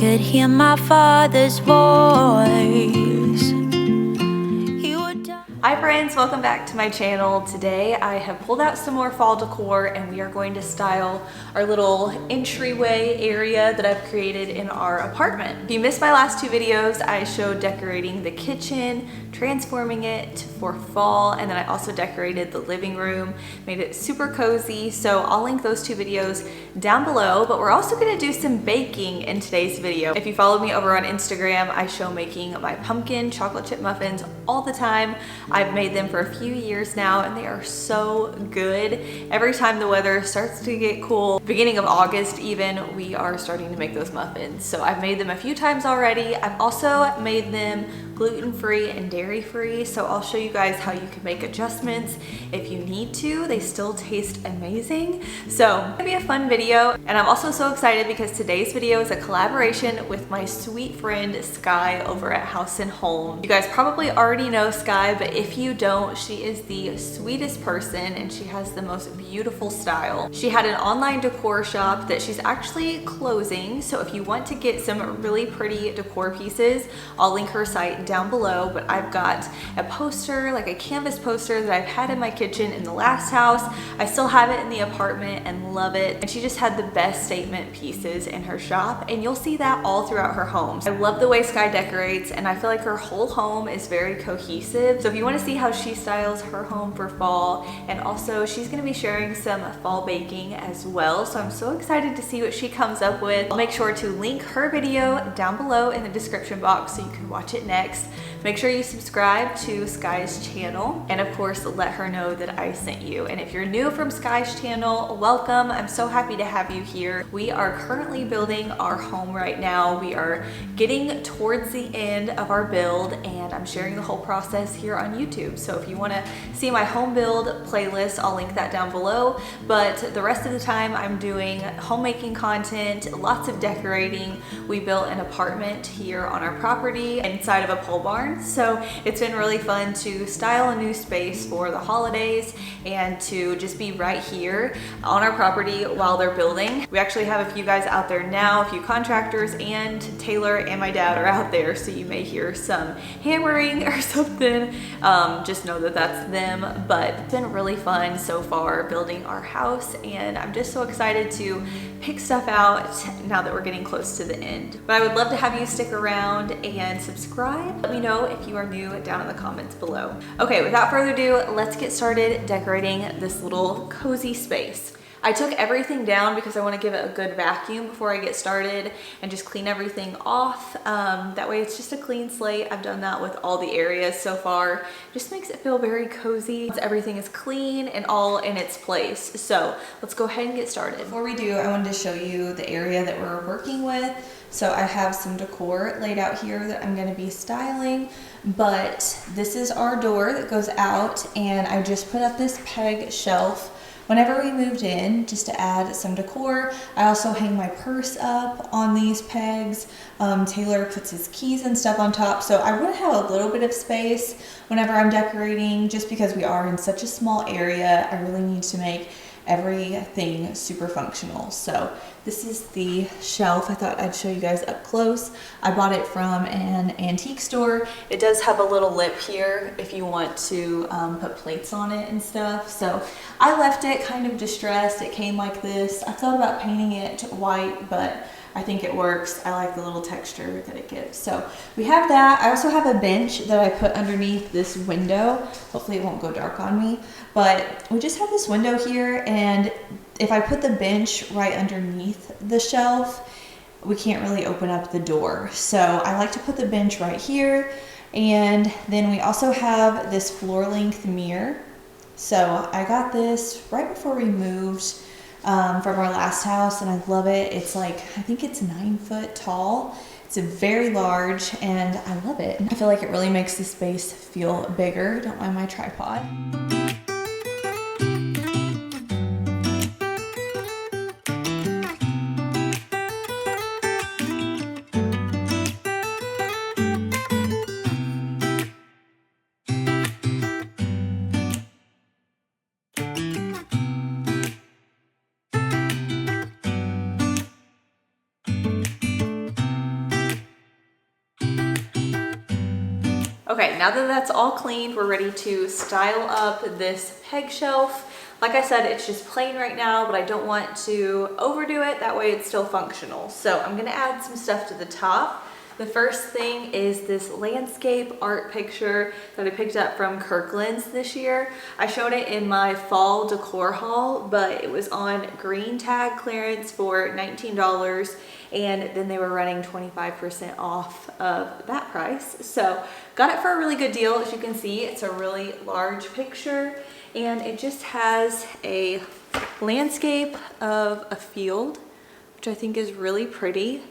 could hear my father's voice. Hi friends, welcome back to my channel. Today I have pulled out some more fall decor and we are going to style our little entryway area that I've created in our apartment. If you missed my last two videos, I showed decorating the kitchen, transforming it for fall, and then I also decorated the living room, made it super cozy. So I'll link those two videos down below, but we're also gonna do some baking in today's video. If you follow me over on Instagram, I show making my pumpkin chocolate chip muffins all the time. I've made them for a few years now and they are so good. Every time the weather starts to get cool, beginning of August even, we are starting to make those muffins. So I've made them a few times already. I've also made them gluten-free and dairy-free, so I'll show you guys how you can make adjustments if you need to. They still taste amazing. So it's gonna be a fun video, and I'm also so excited because today's video is a collaboration with my sweet friend Sky over at House and Home. You guys probably already know Sky, but if you don't, she is the sweetest person and she has the most beautiful style. She had an online decor shop that she's actually closing, so if you want to get some really pretty decor pieces, I'll link her site down below. But I've got a poster, like a canvas poster that I've had in my kitchen in the last house. I still have it in the apartment and love it. And she just had the best statement pieces in her shop, and you'll see that all throughout her home. I love the way Sky decorates and I feel like her whole home is very cohesive. So if you want to see how she styles her home for fall, and also she's going to be sharing some fall baking as well, so I'm so excited to see what she comes up with. I'll make sure to link her video down below in the description box so you can watch it next. Make sure you subscribe to Sky's channel, and of course let her know that I sent you. And if you're new from Sky's channel, welcome. I'm so happy to have you here. We are currently building our home right now. We are getting towards the end of our build and I'm sharing the whole process here on YouTube. So if you want to see my home build playlist, I'll link that down below. But the rest of the time I'm doing homemaking content, lots of decorating. We built an apartment here on our property inside of a pole barn, so it's been really fun to style a new space for the holidays and to just be right here on our property while they're building. We actually have a few guys out there now, a few contractors, and Taylor and my dad are out there, so you may hear some hammering or something. Just know that that's them. But it's been really fun so far building our house, and I'm just so excited to pick stuff out now that we're getting close to the end. But I would love to have you stick around and subscribe. Let me know if you are new down in the comments below. Okay, without further ado, let's get started decorating this little cozy space. I took everything down because I want to give it a good vacuum before I get started and just clean everything off. That way it's just a clean slate. I've done that with all the areas so far. Just makes it feel very cozy. Everything is clean and all in its place. So let's go ahead and get started. Before we do, I wanted to show you the area that we're working with. So I have some decor laid out here that I'm going to be styling, but this is our door that goes out, and I just put up this peg shelf whenever we moved in just to add some decor. I also hang my purse up on these pegs. Taylor puts his keys and stuff on top, so I want to have a little bit of space whenever I'm decorating, just because we are in such a small area. I really need to make everything super functional. So this is the shelf. I thought I'd show you guys up close. I bought it from an antique store. It does have a little lip here if you want to put plates on it and stuff. So I left it kind of distressed. It came like this. I thought about painting it white, but I think it works. I like the little texture that it gives. So we have that. I also have a bench that I put underneath this window. Hopefully it won't go dark on me. But we just have this window here, and if I put the bench right underneath the shelf, we can't really open up the door. So I like to put the bench right here. And then we also have this floor length mirror. So I got this right before we moved from our last house, and I love it. It's like, I think it's 9 foot tall. It's very large and I love it. I feel like it really makes the space feel bigger. Don't mind my tripod. Okay, now that that's all cleaned, we're ready to style up this peg shelf. Like I said, it's just plain right now, but I don't want to overdo it. That way it's still functional. So I'm gonna add some stuff to the top. The first thing is this landscape art picture that I picked up from Kirkland's this year. I showed it in my fall decor haul, but it was on green tag clearance for $19, and then they were running 25% off of that price. So got it for a really good deal. As you can see, it's a really large picture, and it just has a landscape of a field, which I think is really pretty.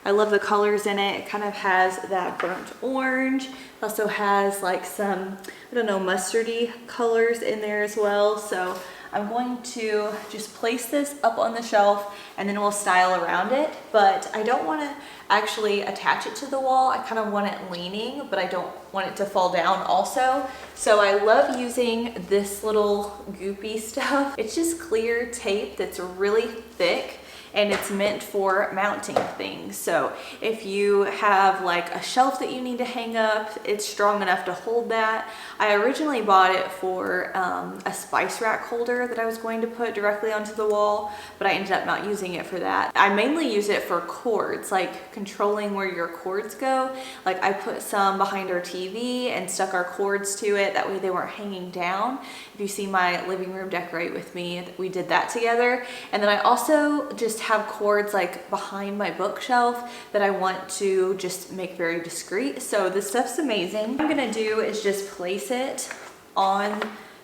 I love the colors in it. It kind of has that burnt orange. It also has like some, I don't know, mustardy colors in there as well. So I'm going to just place this up on the shelf and then we'll style around it. But I don't want to actually attach it to the wall. I kind of want it leaning, but I don't want it to fall down also. So I love using this little goopy stuff. It's just clear tape that's really thick, and it's meant for mounting things. So if you have like a shelf that you need to hang up, it's strong enough to hold that. I originally bought it for a spice rack holder that I was going to put directly onto the wall, but I ended up not using it for that. I mainly use it for cords, like controlling where your cords go. Like I put some behind our TV and stuck our cords to it. That way they weren't hanging down. If you see my living room decorate with me, we did that together. And then I also just have cords like behind my bookshelf that I want to just make very discreet. So this stuff's amazing. What I'm gonna do is just place it on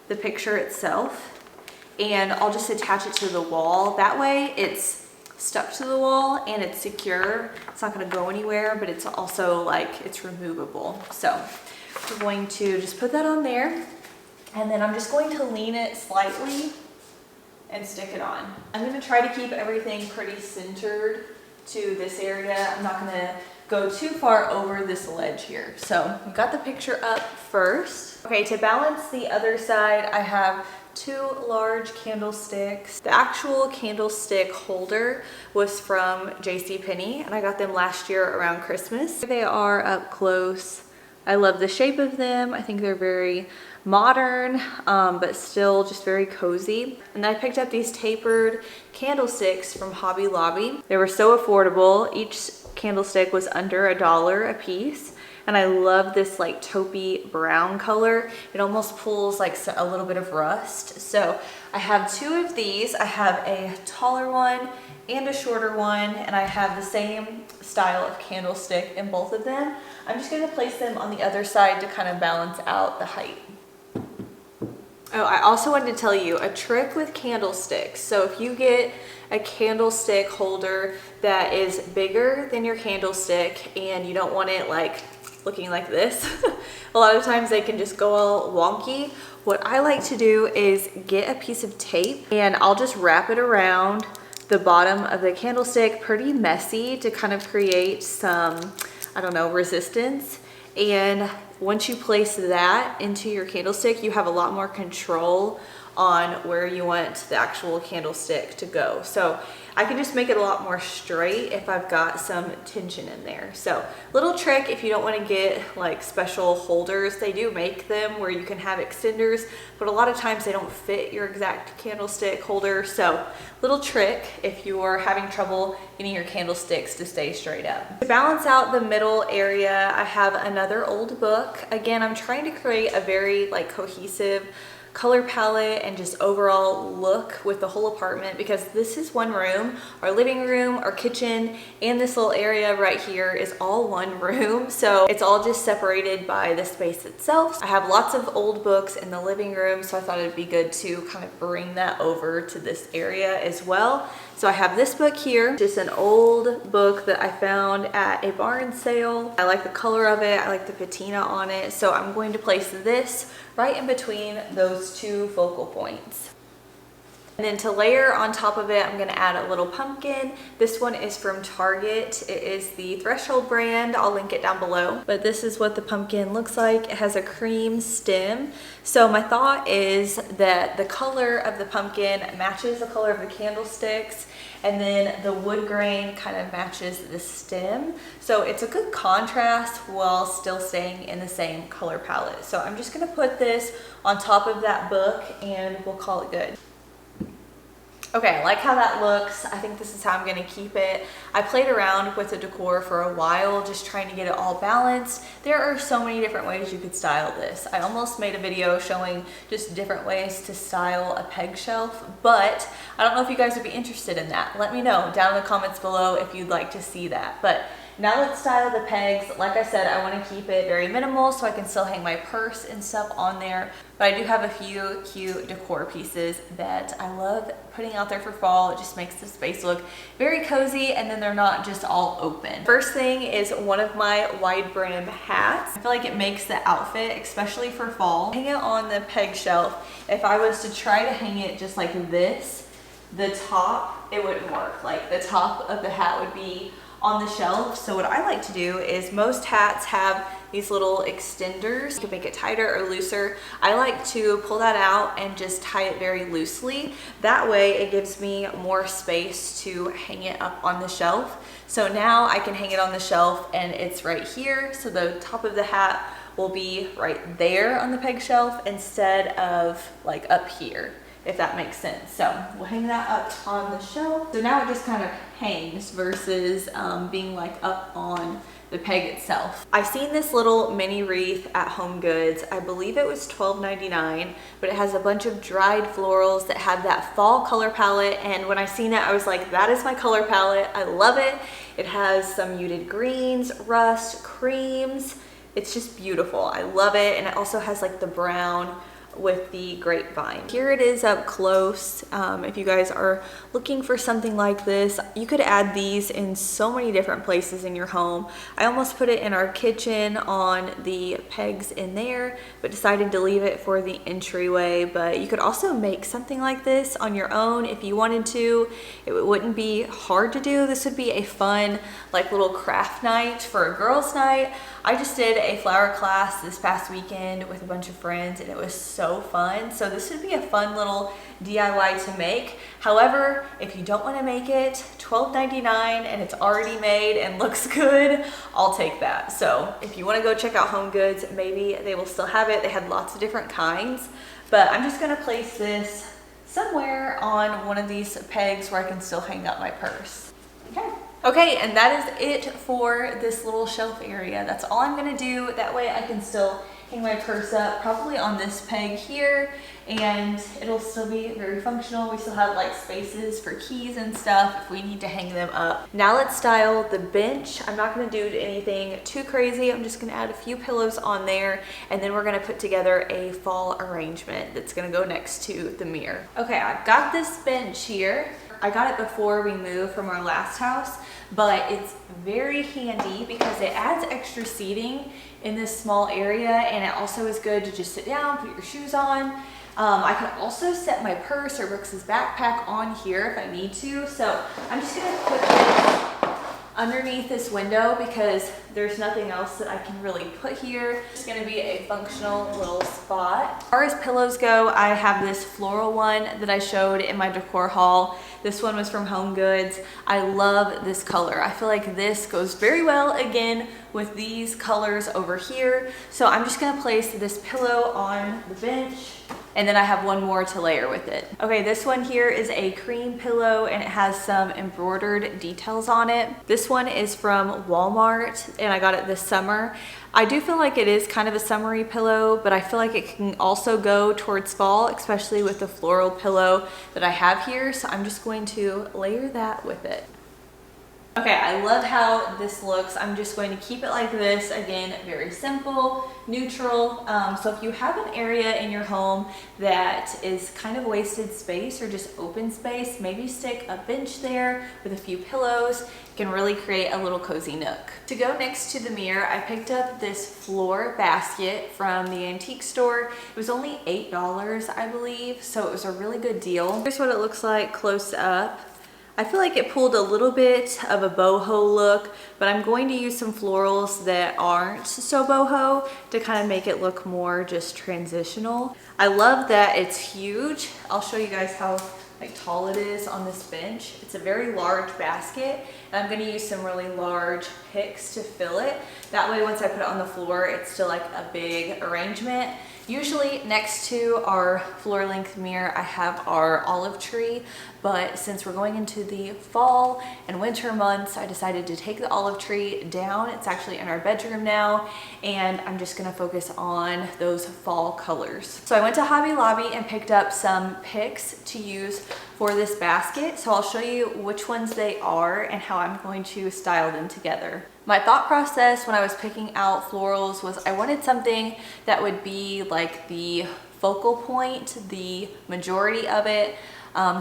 the picture itself, and I'll just attach it to the wall. That way it's stuck to the wall and it's secure. It's not gonna go anywhere, but it's also like it's removable. So we're going to just put that on there, and then I'm just going to lean it slightly and stick it on. I'm gonna try to keep everything pretty centered to this area. I'm not gonna go too far over this ledge here. So we got the picture up first. Okay, to balance the other side, I have 2 large candlesticks. The actual candlestick holder was from JCPenney, and I got them last year around Christmas. They are up close. I love the shape of them. I think they're very modern, but still just very cozy. And then I picked up these tapered candlesticks from Hobby Lobby. They were so affordable. Each candlestick was under $1 a piece. And I love this like taupey brown color. It almost pulls like a little bit of rust. So I have 2 of these. I have a taller one and a shorter one, and I have the same style of candlestick in both of them. I'm just gonna place them on the other side to kind of balance out the height. Oh, I also wanted to tell you a trick with candlesticks. So if you get a candlestick holder that is bigger than your candlestick and you don't want it like looking like this, a lot of times they can just go all wonky. What I like to do is get a piece of tape and I'll just wrap it around the bottom of the candlestick, pretty messy, to kind of create some, I don't know, resistance. And once you place that into your candlestick, you have a lot more control on where you want the actual candlestick to go. So I can just make it a lot more straight if I've got some tension in there. So little trick, if you don't want to get like special holders, they do make them where you can have extenders, but a lot of times they don't fit your exact candlestick holder. So little trick if you're having trouble getting your candlesticks to stay straight up. To balance out the middle area, I have another old book. Again, I'm trying to create a very like cohesive color palette and just overall look with the whole apartment, because this is one room. Our living room, our kitchen, and this little area right here is all one room. So it's all just separated by the space itself. I have lots of old books in the living room, so I thought it'd be good to kind of bring that over to this area as well. So I have this book here, just an old book that I found at a barn sale. I like the color of it, I like the patina on it, so I'm going to place this right in between those 2 focal points. And then to layer on top of it, I'm gonna add a little pumpkin. This one is from Target. It is the Threshold brand. I'll link it down below. But this is what the pumpkin looks like. It has a cream stem. So my thought is that the color of the pumpkin matches the color of the candlesticks, and then the wood grain kind of matches the stem. So it's a good contrast while still staying in the same color palette. So I'm just gonna put this on top of that book and we'll call it good. Okay, I like how that looks. I think this is how I'm gonna keep it. I played around with the decor for a while, just trying to get it all balanced. There are so many different ways you could style this. I almost made a video showing just different ways to style a peg shelf, but I don't know if you guys would be interested in that. Let me know down in the comments below if you'd like to see that. But now let's style the pegs. Like I said, I want to keep it very minimal so I can still hang my purse and stuff on there. But I do have a few cute decor pieces that I love putting out there for fall. It just makes the space look very cozy, and then they're not just all open. First thing is one of my wide brim hats. I feel like it makes the outfit, especially for fall. Hang it on the peg shelf. If I was to try to hang it just like this, the top, it wouldn't work. Like the top of the hat would be on the shelf. So what I like to do is, most hats have these little extenders. You can make it tighter or looser. I like to pull that out and just tie it very loosely. That way it gives me more space to hang it up on the shelf. So now I can hang it on the shelf and it's right here. So the top of the hat will be right there on the peg shelf instead of like up here, if that makes sense. So we'll hang that up on the shelf. So now it just kind of hangs versus being like up on the peg itself. I've seen this little mini wreath at Home Goods. I believe it was $12.99, but it has a bunch of dried florals that have that fall color palette. And when I seen it, I was like, that is my color palette. I love it. It has some muted greens, rust, creams. It's just beautiful. I love it. And it also has like the brown with the grapevine. Here it is up close. If you guys are looking for something like this, you could add these in so many different places in your home. I almost put it in our kitchen on the pegs in there, but decided to leave it for the entryway. But you could also make something like this on your own if you wanted to. It wouldn't be hard to do. This would be a fun like little craft night for a girls' night. I just did a flower class this past weekend with a bunch of friends and it was so fun. So this would be a fun little DIY to make. However, if you don't want to make it, $12.99 and it's already made and looks good, I'll take that. So if you want to go check out Home Goods, maybe they will still have it. They had lots of different kinds, but I'm just going to place this somewhere on one of these pegs where I can still hang up my purse. Okay, and that is it for this little shelf area. That's all I'm gonna do. That way I can still hang my purse up, probably on this peg here, and it'll still be very functional. We still have like spaces for keys and stuff if we need to hang them up. Now let's style the bench. I'm not gonna do anything too crazy. I'm just gonna add a few pillows on there, and then we're gonna put together a fall arrangement that's gonna go next to the mirror. Okay, I've got this bench here. I got it before we moved from our last house, but it's very handy because it adds extra seating in this small area, and it also is good to just sit down, put your shoes on. I can also set my purse or Brooks's backpack on here if I need to. So I'm just gonna put this underneath this window because there's nothing else that I can really put here. It's gonna be a functional little spot. As far as pillows go, I have this floral one that I showed in my decor haul. This one was from Home Goods. I love this color. I feel like this goes very well again with these colors over here. So I'm just gonna place this pillow on the bench, and then I have one more to layer with it. Okay, this one here is a cream pillow and it has some embroidered details on it. This one is from Walmart and I got it this summer. I do feel like it is kind of a summery pillow, but I feel like it can also go towards fall, especially with the floral pillow that I have here. So I'm just going to layer that with it. Okay, I love how this looks. I'm just going to keep it like this. Again, very simple, neutral. So if you have an area in your home that is kind of wasted space or just open space, maybe stick a bench there with a few pillows. It can really create a little cozy nook. To go next to the mirror, I picked up this floor basket from the antique store. It was only $8, I believe, so it was a really good deal. Here's what it looks like close up. I feel like it pulled a little bit of a boho look, but I'm going to use some florals that aren't so boho to kind of make it look more just transitional. I love that it's huge. I'll show you guys how tall it is on this bench. It's a very large basket, and I'm going to use some really large picks to fill it. That way, once I put it on the floor, it's still like a big arrangement. Usually next to our floor length mirror, I have our olive tree, but since we're going into the fall and winter months, I decided to take the olive tree down. It's actually in our bedroom now, and I'm just gonna focus on those fall colors. So I went to Hobby Lobby and picked up some picks to use for this basket. So I'll show you which ones they are and how I'm going to style them together. My thought process when I was picking out florals was I wanted something that would be like the focal point, the majority of it.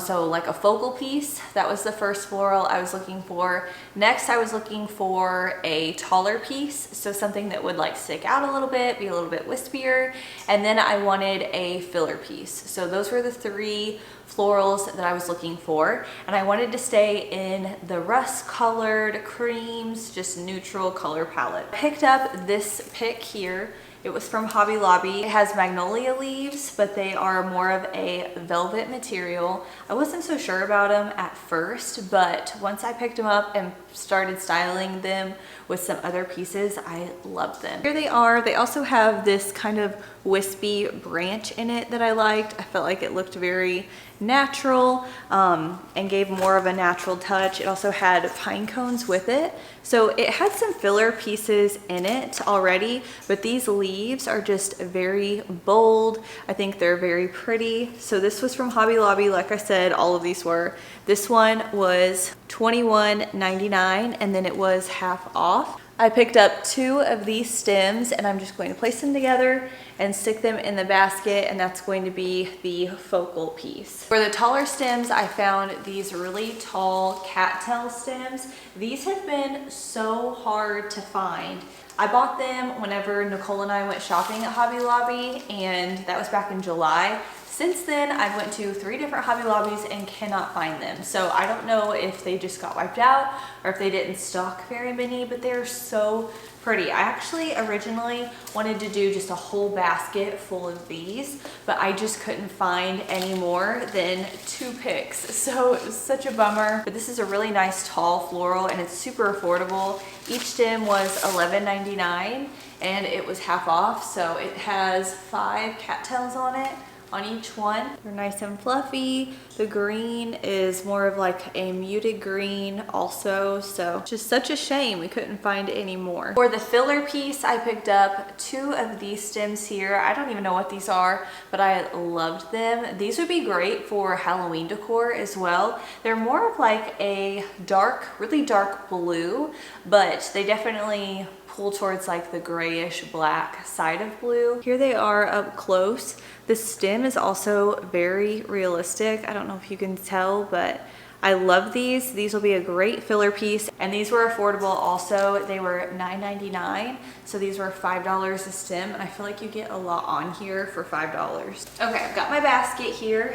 So like a focal piece, that was the first floral I was looking for. Next, I was looking for a taller piece, so something that would like stick out a little bit, be a little bit wispier. And then I wanted a filler piece. So those were the three florals that I was looking for. And I wanted to stay in the rust colored creams, just neutral color palette. I picked up this pick here. It was from Hobby Lobby. It has magnolia leaves, but they are more of a velvet material. I wasn't so sure about them at first, but once I picked them up and started styling them with some other pieces, I loved them. Here they are. They also have this kind of wispy branch in it that I liked. I felt like it looked very natural and gave more of a natural touch. It also had pine cones with it. So it had some filler pieces in it already, but these leaves are just very bold. I think they're very pretty. So this was from Hobby Lobby. Like I said, all of these were. This one was $21.99, and then it was half off. I picked up 2 of these stems, and I'm just going to place them together and stick them in the basket, and that's going to be the focal piece. For the taller stems, I found these really tall cattail stems. These have been so hard to find. I bought them whenever Nicole and I went shopping at Hobby Lobby, and that was back in July. Since then, I went to 3 different Hobby Lobbies and cannot find them. So I don't know if they just got wiped out or if they didn't stock very many, but they're so pretty. I actually originally wanted to do just a whole basket full of these, but I just couldn't find any more than 2 picks. So it was such a bummer. But this is a really nice tall floral, and it's super affordable. Each stem was $11.99, and it was half off. So it has 5 cattails on it. On each one. They're nice and fluffy. The green is more of like a muted green also, so just such a shame we couldn't find any more. For the filler piece, I picked up 2 of these stems here. I don't even know what these are, but I loved them. These would be great for Halloween decor as well. They're more of like a dark, really dark blue, but they definitely pull towards like the grayish black side of blue. Here they are up close. The stem is also very realistic. I don't know if you can tell, but I love these. These will be a great filler piece, and these were affordable also. They were $9.99, so these were $5 a stem, and I feel like you get a lot on here for $5. Okay, I've got my basket here.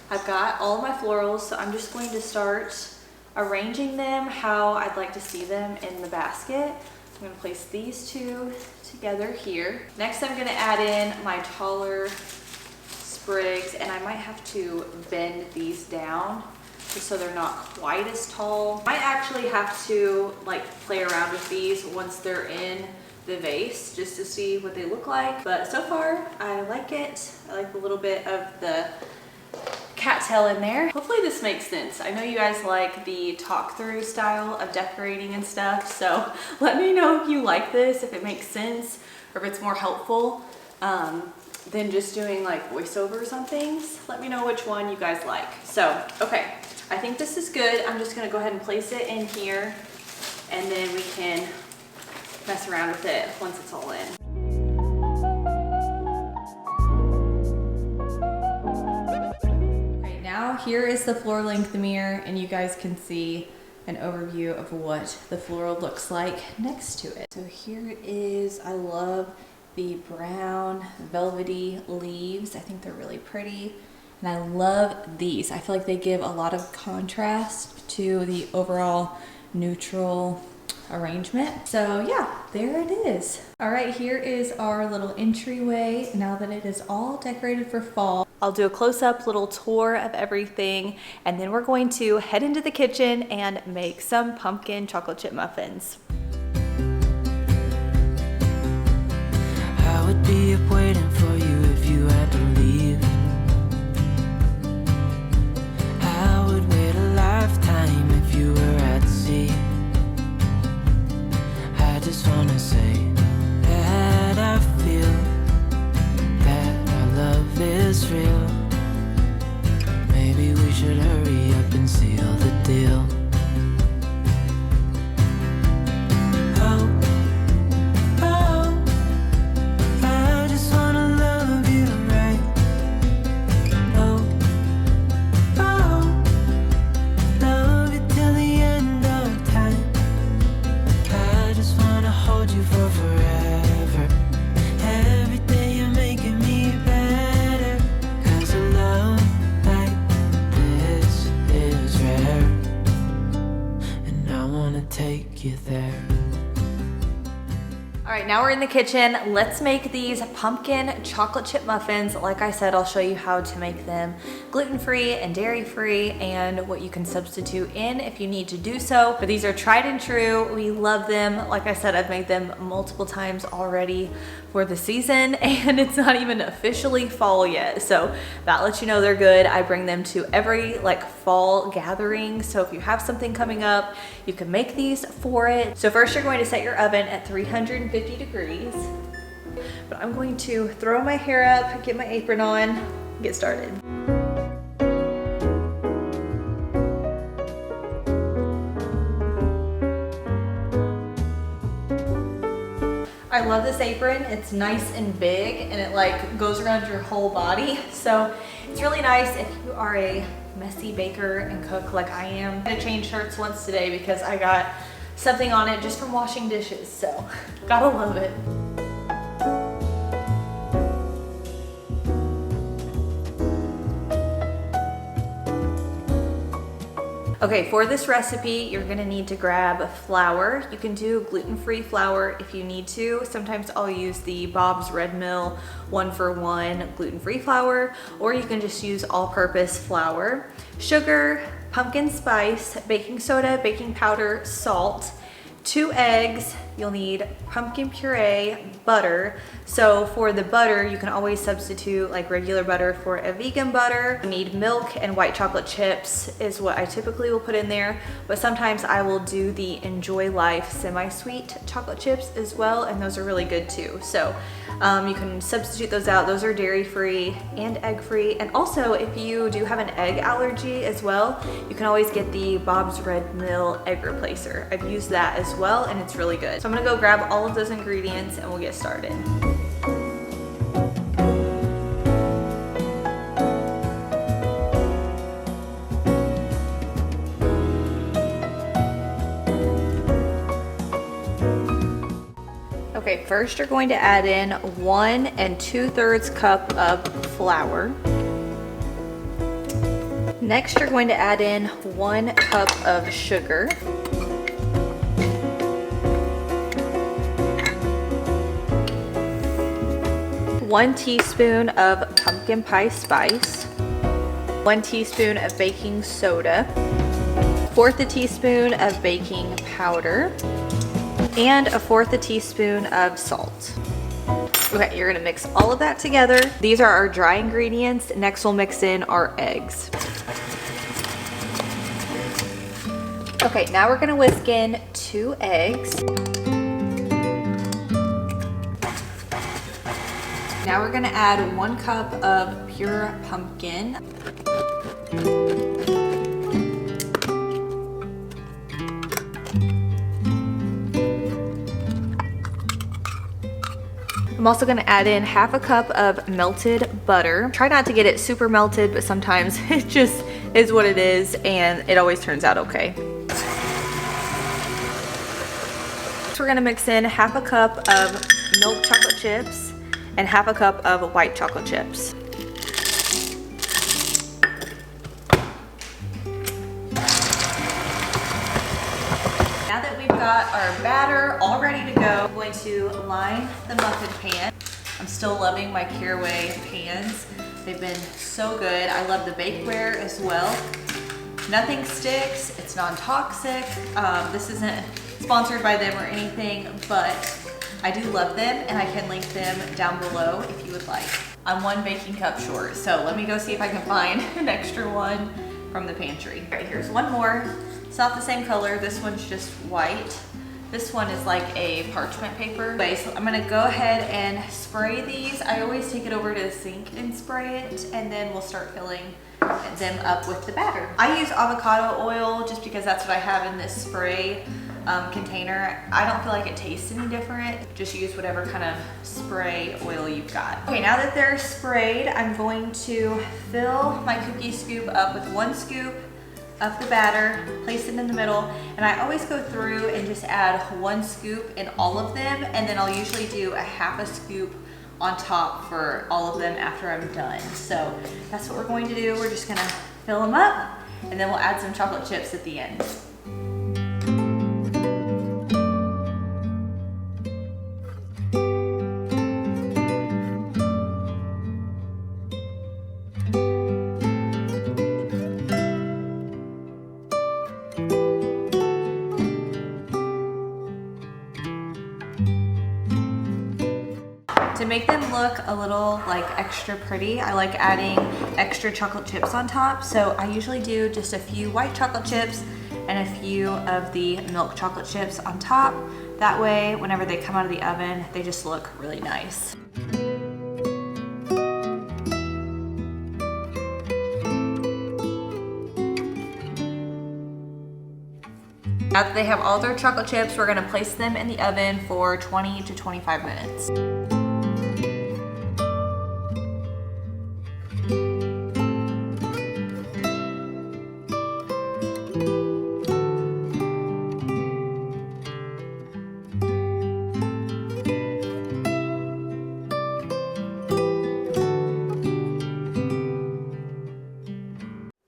I've got all of my florals, so I'm just going to start arranging them how I'd like to see them in the basket. I'm going to place these 2 together here. Next, I'm going to add in my taller sprigs, and I might have to bend these down just so they're not quite as tall. I might actually have to like play around with these once they're in the vase just to see what they look like. But so far, I like it. I like a little bit of the cattail in there. Hopefully this makes sense. I know you guys like the talk through style of decorating and stuff, so let me know if you like this, if it makes sense, or if it's more helpful than just doing like voiceovers on things. Let me know which one you guys like. So, okay, I think this is good. I'm just gonna go ahead and place it in here. and then we can mess around with it once it's all in. Okay, now here is the floor length mirror, and you guys can see an overview of what the floral looks like next to it. So here it is. I love the brown velvety leaves. I think they're really pretty. And I love these. I feel like they give a lot of contrast to the overall neutral arrangement. So yeah, there it is. All right, here is our little entryway now that it is all decorated for fall. I'll do a close-up little tour of everything, and then we're going to head into the kitchen and make some pumpkin chocolate chip muffins. I would be up waiting for you if you had to leave. I would wait a lifetime if you were at sea. I just wanna say that I feel that our love is real. Maybe we should hurry up and seal the deal. Take you there. All right, now we're in the kitchen. Let's make these pumpkin chocolate chip muffins. Like I said, I'll show you how to make them gluten-free and dairy-free and what you can substitute in if you need to do so. But these are tried and true. We love them. Like I said, I've made them multiple times already for the season, and it's not even officially fall yet. So that lets you know they're good. I bring them to every fall gathering. So if you have something coming up, you can make these for it. So first you're going to set your oven at 350 degrees. But I'm going to throw my hair up, get my apron on, get started. I love this apron. It's nice and big, and it goes around your whole body. So it's really nice if you are a messy baker and cook like I am. I had to change shirts once today because I got something on it just from washing dishes. So gotta love it. Okay, for this recipe, you're gonna need to grab flour. You can do gluten-free flour if you need to. Sometimes I'll use the Bob's Red Mill 1-for-1 gluten-free flour, or you can just use all-purpose flour. Sugar, pumpkin spice, baking soda, baking powder, salt, 2 eggs. You'll need pumpkin puree, butter. So for the butter, you can always substitute regular butter for a vegan butter. You need milk, and white chocolate chips is what I typically will put in there. But sometimes I will do the Enjoy Life semi-sweet chocolate chips as well, and those are really good too. So you can substitute those out. Those are dairy-free and egg-free. And also, if you do have an egg allergy as well, you can always get the Bob's Red Mill egg replacer. I've used that as well, and it's really good. So I'm gonna go grab all of those ingredients and we'll get started. Okay, first you're going to add in 1 2/3 cup of flour. Next you're going to add in 1 cup of sugar. 1 teaspoon of pumpkin pie spice, 1 teaspoon of baking soda, 1/4 teaspoon of baking powder, and 1/4 teaspoon of salt. Okay, you're gonna mix all of that together. These are our dry ingredients. Next we'll mix in our eggs. Okay, now we're gonna whisk in 2 eggs. Now we're gonna add 1 cup of pure pumpkin. I'm also gonna add in half a cup of melted butter. Try not to get it super melted, but sometimes it just is what it is and it always turns out okay. So we're gonna mix in half a cup of milk chocolate chips and half a cup of white chocolate chips. Now that we've got our batter all ready to go, I'm going to line the muffin pan. I'm still loving my Caraway pans. They've been so good. I love the bakeware as well. Nothing sticks, it's non-toxic. This isn't sponsored by them or anything, but I do love them and I can link them down below if you would like. I'm 1 baking cup short, so let me go see if I can find an extra one from the pantry. All right, here's one more. It's not the same color, this one's just white. This one is like a parchment paper. Okay, so I'm gonna go ahead and spray these. I always take it over to the sink and spray it, and then we'll start filling them up with the batter. I use avocado oil just because that's what I have in this spray container. I don't feel like it tastes any different. Just use whatever kind of spray oil you've got. Okay, now that they're sprayed, I'm going to fill my cookie scoop up with 1 scoop of the batter, place it in the middle, and I always go through and just add 1 scoop in all of them, and then I'll usually do a half a scoop on top for all of them after I'm done. So that's what we're going to do. We're just gonna fill them up, and then we'll add some chocolate chips at the end. To make them look a little like extra pretty, I like adding extra chocolate chips on top. So I usually do just a few white chocolate chips and a few of the milk chocolate chips on top. That way, whenever they come out of the oven, they just look really nice. Now that they have all their chocolate chips, we're gonna place them in the oven for 20 to 25 minutes.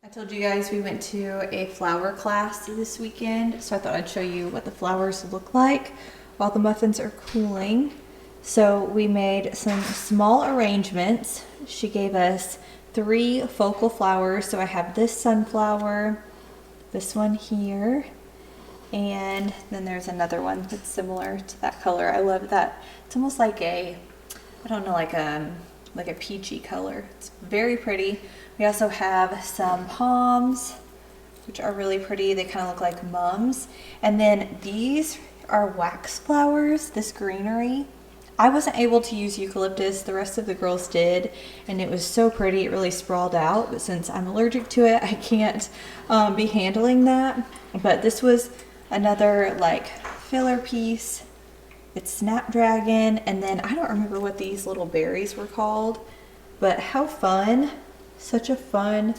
I told you guys we went to a flower class this weekend, so I thought I'd show you what the flowers look like while the muffins are cooling. So we made some small arrangements. She gave us 3 focal flowers. So I have this sunflower, this one here, and then there's another one that's similar to that color. I love that. It's almost like a, I don't know, like a peachy color. It's very pretty. We also have some palms, which are really pretty. They kind of look like mums. And then these are wax flowers, this greenery. I wasn't able to use eucalyptus, the rest of the girls did, and it was so pretty. It really sprawled out, but since I'm allergic to it, I can't be handling that. But this was another like filler piece. It's snapdragon, and then I don't remember what these little berries were called, but how fun. Such a fun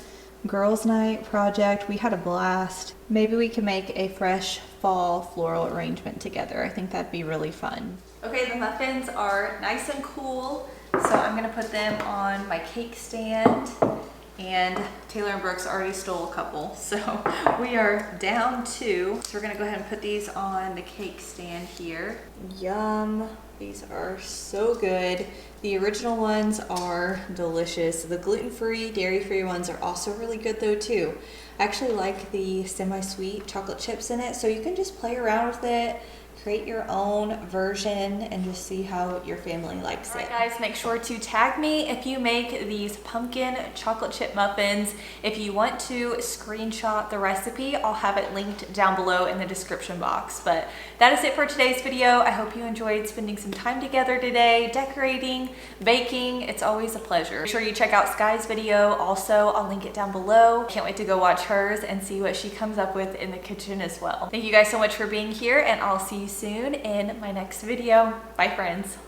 girls' night project. We had a blast. Maybe we can make a fresh fall floral arrangement together. I think that'd be really fun. Okay, the muffins are nice and cool, so I'm gonna put them on my cake stand, and Taylor and Brooks already stole a couple, so we are down 2. So we're gonna go ahead and put these on the cake stand here. Yum, these are so good. The original ones are delicious. The gluten-free, dairy-free ones are also really good though too. I actually like the semi-sweet chocolate chips in it, so you can just play around with it, create your own version, and just see how your family likes it. Alright guys, make sure to tag me if you make these pumpkin chocolate chip muffins. If you want to screenshot the recipe, I'll have it linked down below in the description box. But that is it for today's video. I hope you enjoyed spending some time together today, decorating, baking. It's always a pleasure. Make sure you check out Sky's video. Also, I'll link it down below. Can't wait to go watch hers and see what she comes up with in the kitchen as well. Thank you guys so much for being here, and I'll see you soon in my next video. Bye friends.